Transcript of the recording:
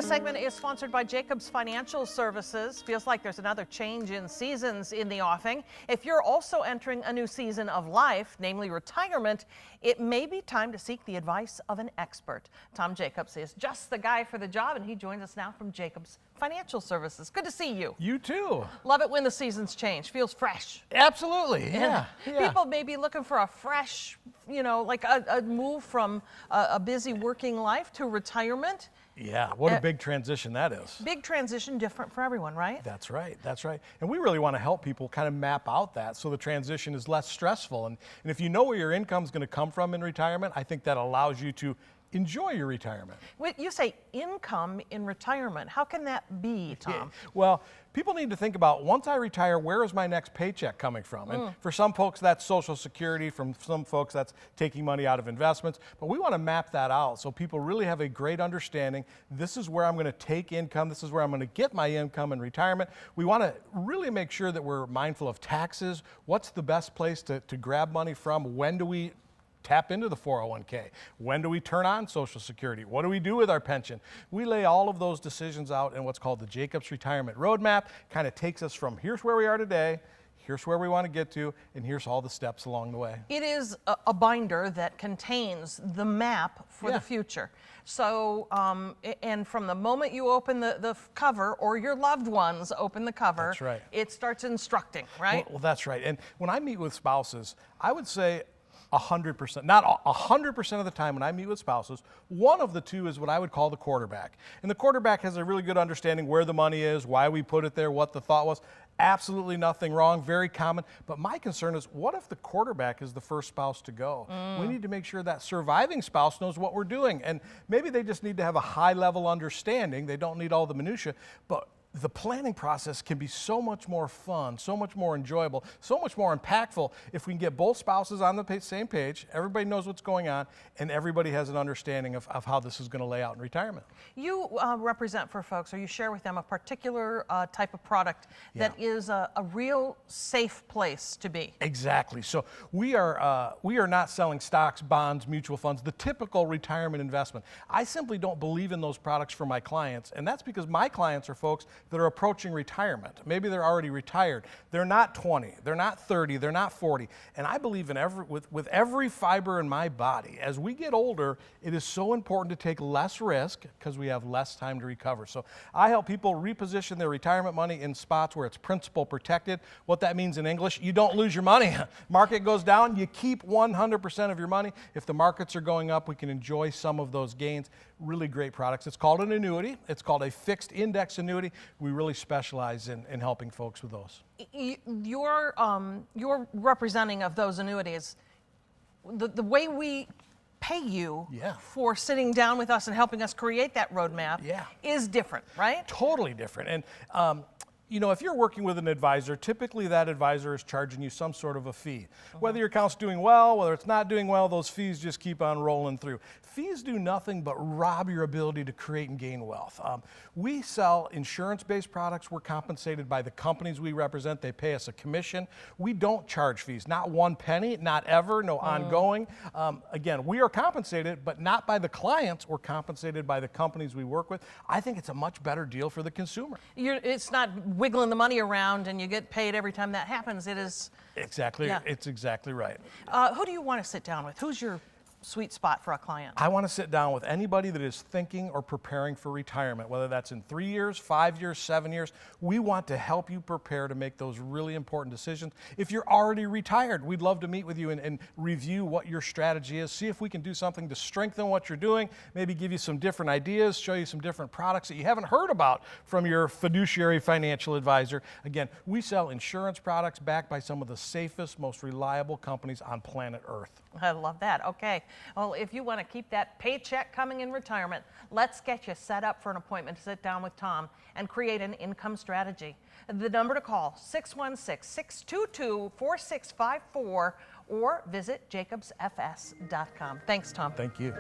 segment is sponsored by Jacobs Financial Services. Feels like there's another change in seasons in the offing. If you're also entering a new season of life, namely retirement, it may be time to seek the advice of an expert. Tom Jacobs is just the guy for the job, and he joins us now from Jacobs Financial Services. Good to see you. You too. Love it when the seasons change. Feels fresh. Absolutely. Yeah. People may be looking for a fresh, like a move from a busy working life to retirement. Yeah, what a big transition that is. Big transition, different for everyone, right? That's right, that's right. And we really want to help people kind of map out that so the transition is less stressful. And if you know where your income is going to come from in retirement, I think that allows you to enjoy your retirement. You say income in retirement. How can that be, Tom? Yeah. Well, people need to think about, once I retire, where is my next paycheck coming from? And for some folks, that's Social Security. From some folks, that's taking money out of investments. But we want to map that out so people really have a great understanding. This is where I'm going to take income. This is where I'm going to get my income in retirement. We want to really make sure that we're mindful of taxes. What's the best place to grab money from? When do we tap into the 401k? When do we turn on Social Security? What do we do with our pension? We lay all of those decisions out in what's called the Jacobs Retirement Roadmap. Kind of takes us from here's where we are today, here's where we want to get to, and here's all the steps along the way. It is a binder that contains the map for the future. So, and from the moment you open the cover, or your loved ones open the cover, that's right, it starts instructing, right? Well, that's right. And when I meet with spouses, I would say 100%, not 100% of the time when I meet with spouses, one of the two is what I would call the quarterback. And the quarterback has a really good understanding where the money is, why we put it there, what the thought was. Absolutely nothing wrong, very common. But my concern is, what if the quarterback is the first spouse to go? We need to make sure that surviving spouse knows what we're doing. And maybe they just need to have a high level understanding. They don't need all the minutia, but the planning process can be so much more fun, so much more enjoyable, so much more impactful if we can get both spouses on the same page, everybody knows what's going on, and everybody has an understanding of how this is going to lay out in retirement. You represent for folks, or you share with them a particular type of product that is a real safe place to be. Exactly. So we are not selling stocks, bonds, mutual funds, the typical retirement investment. I simply don't believe in those products for my clients, and that's because my clients are folks that are approaching retirement. Maybe they're already retired. They're not 20, they're not 30, they're not 40. And I believe in with every fiber in my body, as we get older, it is so important to take less risk because we have less time to recover. So I help people reposition their retirement money in spots where it's principal protected. What that means in English, you don't lose your money. Market goes down, you keep 100% of your money. If the markets are going up, we can enjoy some of those gains. Really great products. It's called an annuity. It's called a fixed index annuity. We really specialize in helping folks with those. Your representing of those annuities, the way we pay you for sitting down with us and helping us create that roadmap is different, right? Totally different. And if you're working with an advisor, typically that advisor is charging you some sort of a fee. Whether your account's doing well, whether it's not doing well, those fees just keep on rolling through. Fees do nothing but rob your ability to create and gain wealth. We sell insurance-based products. We're compensated by the companies we represent. They pay us a commission. We don't charge fees, not one penny, not ever, no ongoing. Again, we are compensated, but not by the clients. We're compensated by the companies we work with. I think it's a much better deal for the consumer. It's not wiggling the money around and you get paid every time that happens. It is exactly. It's exactly right. Who do you want to sit down with? Who's your sweet spot for a client? I want to sit down with anybody that is thinking or preparing for retirement, whether that's in 3 years, 5 years, 7 years. We want to help you prepare to make those really important decisions. If you're already retired, we'd love to meet with you and review what your strategy is, see if we can do something to strengthen what you're doing, maybe give you some different ideas, show you some different products that you haven't heard about from your fiduciary financial advisor. Again, we sell insurance products backed by some of the safest, most reliable companies on planet Earth. I love that. Okay. Well, if you want to keep that paycheck coming in retirement, let's get you set up for an appointment to sit down with Tom and create an income strategy. The number to call, 616-622-4654, or visit jacobsfs.com. Thanks, Tom. Thank you.